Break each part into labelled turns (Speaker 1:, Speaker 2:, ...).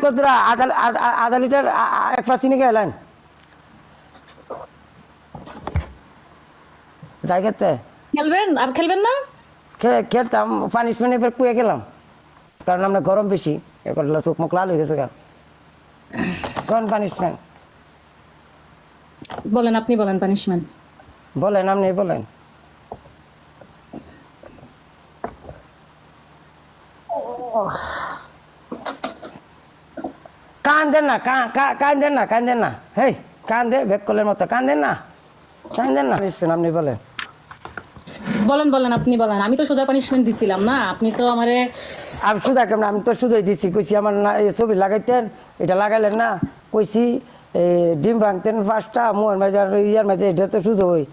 Speaker 1: কতটা আধা লিটার এক পাঁচ চিনি গেলেন যাই খেতে
Speaker 2: খেলবেন আর খেলবেন না?
Speaker 1: খেতাম পানিশমেন্ট এবার কুয়ে গেলাম কারণ আমরা গরম বেশি এবার চোখ মুখ লাল হয়ে গেছে কোন পানিশমেন্ট
Speaker 2: বলেন, আপনি বলেন পানিশমেন্ট
Speaker 1: বলেন, আপনি বলেন। কান্দেন না, কান্দেন না, কান্দেন না, হেই কান্দে বেককলের মতো কান্দেন না, কান্দেন না। আপনি বলেন
Speaker 2: বলেন বলেন আপনি বলেন। আমি তো সোজা পানিশমেন্ট দিছিলাম না, আপনি তো আমারে।
Speaker 1: আমি সুদা কেমন, আমি তো সুদই দিছি, কইছি আমার না এই ছবি লাগাইতেন, এটা লাগাইলেন না, কইছি ডিম ভাঙতেন 5টা মোহন মাঝে আর ইয়ার মাঝে, এটা তো সুদো হই।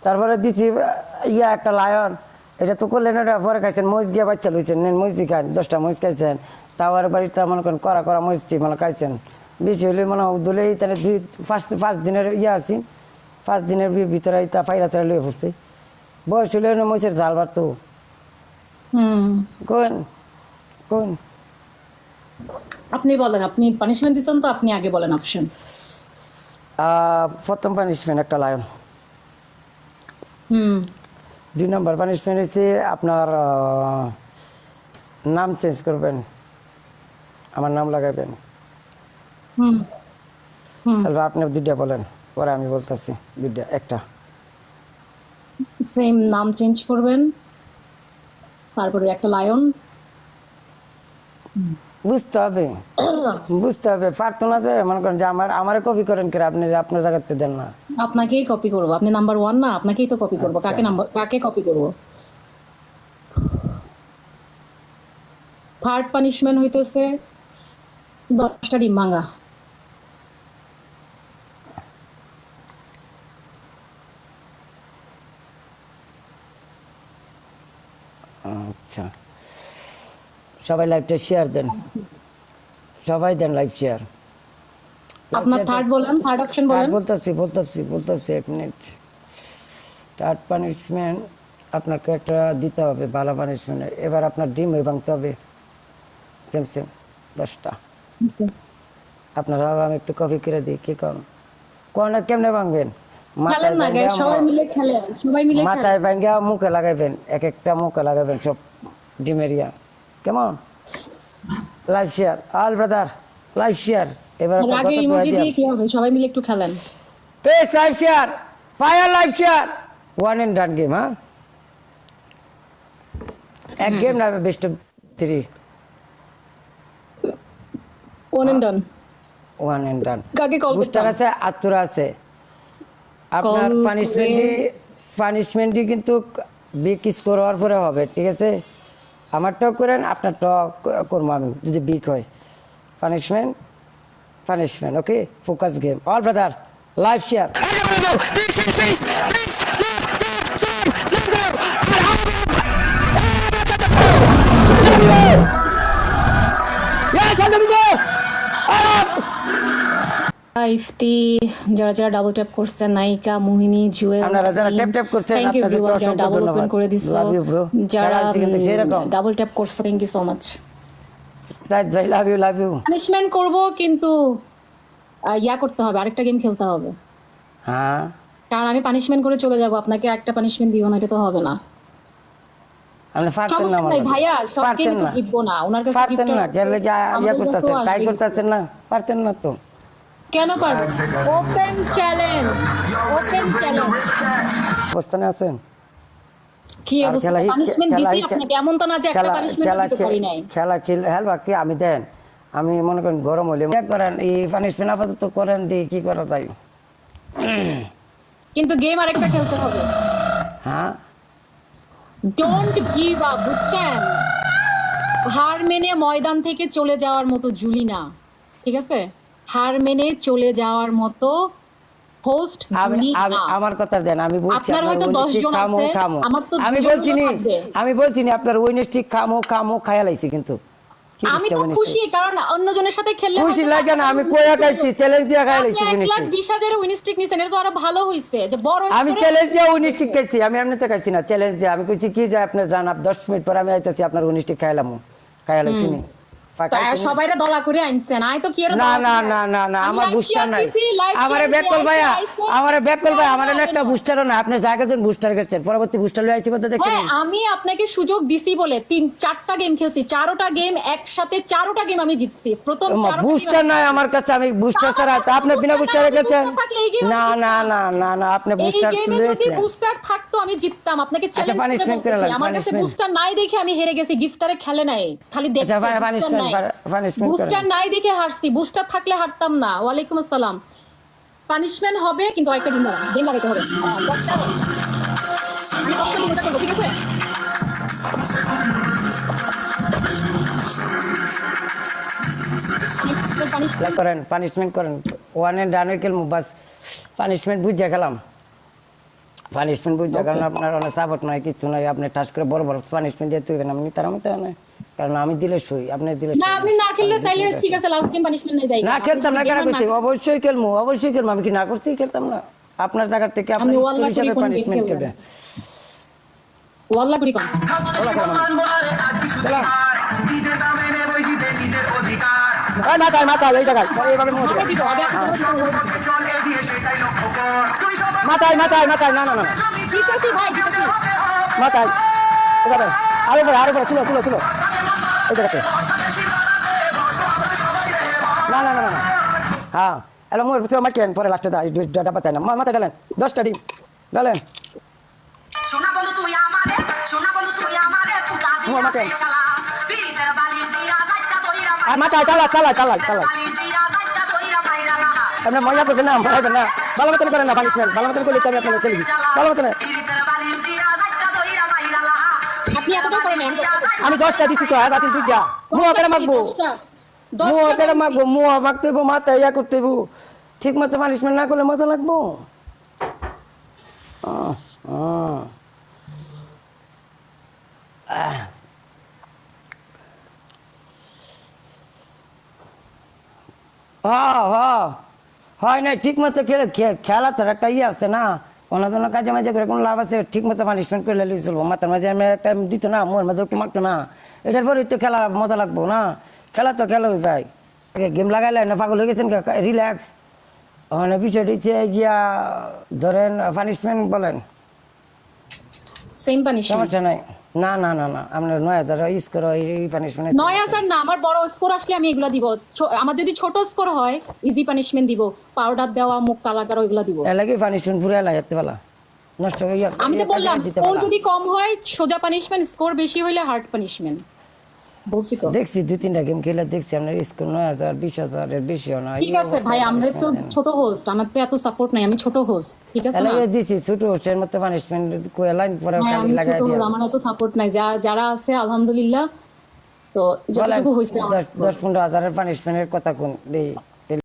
Speaker 1: তারপরে দিছি ইয়া একটা লায়ন, এটা তো করলেন, এটা পরে খাইছেন মহিষ গিয়ে বাচ্চা লইছেন, নেন মহিষই খান, 10টা মহিষ খাইছেন। তাওয়ার বাড়িটা মনে করেন করা করা মহিষটি মানে খাইছেন, বেশি হলে মনে দুলেই তাহলে 5 দিনের ইয়া আছি, 5 দিনের ভিতরে তা পাইরা তারা লইয়া পড়ছে। বয়স হলে মহিষের জাল বাড়তো কোন কোন।
Speaker 2: আপনি বলেন, আপনি পানিশমেন্ট দিছেন তো, আপনি আগে বলেন অপশন।
Speaker 1: প্রথম পানিশমেন্ট একটা লায়ন। 2 নম্বর পানিশমেন্ট হচ্ছে আপনার নাম চেঞ্জ করবেন, আমার নাম লাগাবেন। তারপর আপনি 2টা বলেন, পরে আমি বলতেছি 2টা একটা।
Speaker 2: সেম নাম চেঞ্জ করবেন, তারপরে একটা লায়ন।
Speaker 1: বুঝতে হবে, বুঝতে হবে, পারতো না যে মনে করেন যে আমারে কপি করেন কে, আপনি আপনার জায়গাতে দেন না।
Speaker 2: আপনাকেই কপি করবো, আপনি নাম্বার 1 না, আপনাকেই তো কপি করবো। কাকে কপি করবো? থার্ড পানিশমেন্ট হইতেছে 10টা ডিম ভাঙা।
Speaker 1: আচ্ছা, সবাই লাইভটা শেয়ার দেন, সবাই দেন লাইভ শেয়ার।
Speaker 2: আপনার থার্ড বলেন, থার্ড অপশন বলেন।
Speaker 1: বলতেছি 1 মিনিট। থার্ড পানিশমেন্ট আপনাকে একটা দিতে হবে, ভালো পানিশমেন্ট। এবার আপনার ডিম হয়ে ভাঙতে হবে সেম 10টা। আপনারা আমি একটু কপি করে দিই, কি করেন কোন কেমনে ভাঙবেন?
Speaker 2: খেলেন না গাইস, সবাই মিলে খেলেন, সবাই মিলে
Speaker 1: মাথায় ভাঙ্গা মুখে লাগাইবেন, এক একটা মুখে লাগাইবেন সব ডিমের ইয়া। কেমন? Live share all brother, live share. এবার
Speaker 2: আগে ইমোজি দিয়ে কি হবে, সবাই মিলে একটু খেলেন।
Speaker 1: Page live share, fire live share, 1 and done game. হ্যাঁ, এক গেম না, best of 3,
Speaker 2: 1 and done।
Speaker 1: 1 and done।
Speaker 2: কাকে কল
Speaker 1: বুস্টার
Speaker 2: করতে
Speaker 1: আছে, আত্মরা আছে। আপনার পানিশমেন্টই কিন্তু বিগ স্কোর হওয়ার পরে হবে, ঠিক আছে? আমারটাও করেন, আপনারটাও করবো আমি যদি বিগ হয়। Punishment, okay? Focus game all brother, live share.
Speaker 2: Ifti, যারা যারা ডাবল ট্যাপ করছেন, নায়িকা, মোহিনী, জুয়েল,
Speaker 1: আপনারা যারা ট্যাপ করছেন
Speaker 2: থ্যাংক ইউ এভরিওয়ান, যারা ডাবল ওপেন করে দিছো, যারা ডাবল ট্যাপ করছো, thank you so much.
Speaker 1: Love you.
Speaker 2: Punishment করব, কিন্তু ইয়া করতে হবে, আরেকটা গেম খেলতে হবে।
Speaker 1: হ্যাঁ,
Speaker 2: কারণ আমি পানিশমেন্ট করে চলে যাব, আপনাকে একটা পানিশমেন্ট দিব না, এটা তো হবে না।
Speaker 1: আপনি পারতেন না
Speaker 2: ভাইয়া, সব গেম তো জিতবো না, ওনার কাছে
Speaker 1: পারতেন না, কেন ইয়া করতেছেন, ট্রাই করতেছেন না, পারতেন না তো।
Speaker 2: কেন পারবো? Open challenge, open challenge.
Speaker 1: অবস্থানে আছেন
Speaker 2: কি অবস্থা? পানিশমেন্ট দিছি আপনাকে, এমন তো না যে একটা পানিশমেন্ট দিতে পারি নাই।
Speaker 1: খেলা কি আমি দেন, আমি মনে করেন গরম হইলে করেন এই পানিশমেন্ট আপাতত করেন, দিয়ে কি করা যায়।
Speaker 2: কিন্তু গেম আরেকটা খেলতে হবে।
Speaker 1: হ্যাঁ,
Speaker 2: ডোন্ট গিভ আপ, বুঝছেন? হার মেনে ময়দান থেকে চলে যাওয়ার মতো জুলি না, ঠিক আছে? হার মেনে চলে যাওয়ার মতো হোস্ট জুলি না।
Speaker 1: আমার কথা দেন, আমি বলছি
Speaker 2: আপনার হয়তো 10 জন আছে, আমার তো
Speaker 1: আমি বলছি না আপনার উইনস্টিক খামো খায়া লাইছি, কিন্তু
Speaker 2: আমি তো খুশি, কারণ অন্যজনের সাথে খেললে
Speaker 1: খুশি লাগে না, আমি কোয়া খাইছি, চ্যালেঞ্জ দিয়া খাই লাইছি।
Speaker 2: 1,20,000 উইনস্টিক নিছেন, এটা তো আরো ভালো হইছে যে বড়।
Speaker 1: আমি চ্যালেঞ্জ দিয়া উইনস্টিক খাইছি, আমি এমনিতে খাইছি না, চ্যালেঞ্জ দিয়া। আমি কইছি কি যে আপনি জান, 10 মিনিট পর আমি আইতাছি, আপনার উইনস্টিক খাইলাম, খায়া লাইছি নি
Speaker 2: সবাইরা দলা করে আনছেন আই তো কি এর
Speaker 1: না না না না না আমার বুস্টার নাই আমারে ব্যাককল ভাইয়া আমারে একটা বুস্টারও না আপনি জায়গাজন বুস্টার গেছেন পরবর্তী বুস্টার লই আইছি কথা দেখছেন
Speaker 2: হ্যাঁ আমি আপনাকে সুযোগ দিছি বলে 4টা গেম খেলছি 4টা গেম একসাথে 4টা গেম আমি জিতছি প্রথম 4টা
Speaker 1: বুস্টার নাই আমার কাছে আমি বুস্টার ছাড়া আপনি বিনা বুস্টারে গেছেন না না না না না আপনি বুস্টার
Speaker 2: এই গেমে যদি বুস্টার থাকতো আমি জিততাম আপনাকে চ্যালেঞ্জ করে
Speaker 1: punishment করে
Speaker 2: বলতেছি
Speaker 1: লাগবে,
Speaker 2: আমার কাছে
Speaker 1: punishment।
Speaker 2: বুস্টার নাই দেখে আমি হেরে গেছি গিফটারে খেলে নাই খালি দেখছি
Speaker 1: punishment
Speaker 2: বুস্টার নাই দেখে হারছি বুস্টার থাকলে হারতাম না ওয়ালাইকুম আসসালাম পানিশমেন্ট হবে কিন্তু আরেকটা দিন লাগাইতে হবে আমি কষ্ট দিনটা করব ঠিক আছে
Speaker 1: করেন পানিশমেন্ট করেন ওয়ান এন্ড রান খেলবো বাস পানিশমেন্ট বুঝে গেলাম পানিশমেন্ট বুঝে গেলাম আপনার অনেক সাপোর্ট নাই কিছু নাই আপনি টাচ করে বড় বড় পানিশমেন্ট দিয়ে তুলবেন আমি তার মতো না কারণ আমি দিলে সই আপনি দিলে
Speaker 2: না আপনি না খেললে তাইলে ঠিক আছে লাস্ট গেম পানিশমেন্ট নেই যাই
Speaker 1: না খেলতাম না কেন করছি অবশ্যই খেলবো আমি কি না করছি খেলতাম না আপনার জায়গা থেকে আপনি হিসাবে পানিশমেন্ট খেলবেন
Speaker 2: ওয়াল্লাহ করি কোন
Speaker 1: মাথায় এই জায়গায় এইভাবে মাথায় না না না
Speaker 2: ঠিক আছে ভাই ঠিক আছে
Speaker 1: মাথায় এবারে আরো ছিল এই জায়গাতে না না না না হ্যাঁ এলো মোর মাকেন পরে লাস্টে ডাবা তাই না মাথায় ডালেন 10টা ডিম ডালেন
Speaker 3: সোনা বন্ধু তুই আমারে পুতা দিয়া চালা পীরিতের বালিশ দিয়া যাইতা দইরা
Speaker 1: আর মাথায় চালা
Speaker 3: বালিশ দিয়া যাইতা দইরা মাইরা না
Speaker 1: আপনি মজা করবেন না ভাইবেন না ভালো মতন করেন না পানিশমেন্ট ভালো মতন করলে আমি আপনাকে খেলবি ভালো মতন
Speaker 3: পীরিতের বালিশ দিয়া যাইতা দইরা মাইরা না
Speaker 2: আপনি এতটা করেন
Speaker 1: আমি 10টা দিছি তো আর বাসিন দুইটা মুয়া করে মাখবো মুয়া মাখতে হইব মাথা ইয়া করতে হইব ঠিক মতো পানিশমেন্ট না করলে মজা লাগবো হয় না ঠিক মতো খেলা তো একটা ইয়ে আছে না অন্য কাজে মাঝে করে কোনো লাভ আছে ঠিক মতো পানিশমেন্ট করে লিয়ে চলবো মাথার মাঝে আমি একটা দিত না মোর মাঝে একটু মারতো না এটার পরেই তো খেলা মজা লাগবো না খেলা তো খেলা ভাই গেম লাগাইলে না পাগল হয়ে গেছেন রিল্যাক্স মানে বিষয়টি হচ্ছে গিয়া ধরেন পানিশমেন্ট বলেন
Speaker 2: সেম পানিশমেন্ট
Speaker 1: সমস্যা নাই না না না না আপনার 9000 ইউজ করো এই পানিশমেন্ট
Speaker 2: 9000 না আমার বড় স্কোর আসলে আমি এগুলা দিব আমার যদি ছোট স্কোর হয় ইজি পানিশমেন্ট দিব পাউডার দেওয়া মুখ কালা করা ওইগুলা দিব
Speaker 1: এলাকি পানিশমেন্ট পুরো এলাই যেতে পালা নষ্ট হয়ে
Speaker 2: আমি তো বললাম স্কোর যদি কম হয় সোজা পানিশমেন্ট স্কোর বেশি হইলে হার্ড পানিশমেন্ট বলছি তো
Speaker 1: দেখছি 2-3টা গেম খেলে দেখছি আপনার স্কোর 9000 20000 এর বেশি হয় না
Speaker 2: ঠিক আছে ভাই আমরা তো ছোট হোস্ট আমার তো এত সাপোর্ট নাই আমি ছোট হোস্ট ঠিক আছে না
Speaker 1: এলাকি দিছি ছোট হোস্টের মতো পানিশমেন্ট কোয়া লাইন পরে
Speaker 2: হ্যাঁ, আমি
Speaker 1: লাগাই
Speaker 2: ছোট
Speaker 1: দিয়া
Speaker 2: হোস্ট, আমার এত সাপোর্ট নাই যারা আছে আলহামদুলিল্লাহ তো যতটুকু হইছে
Speaker 1: 10-15 হাজারের পানিশমেন্টের কথা কোন দেই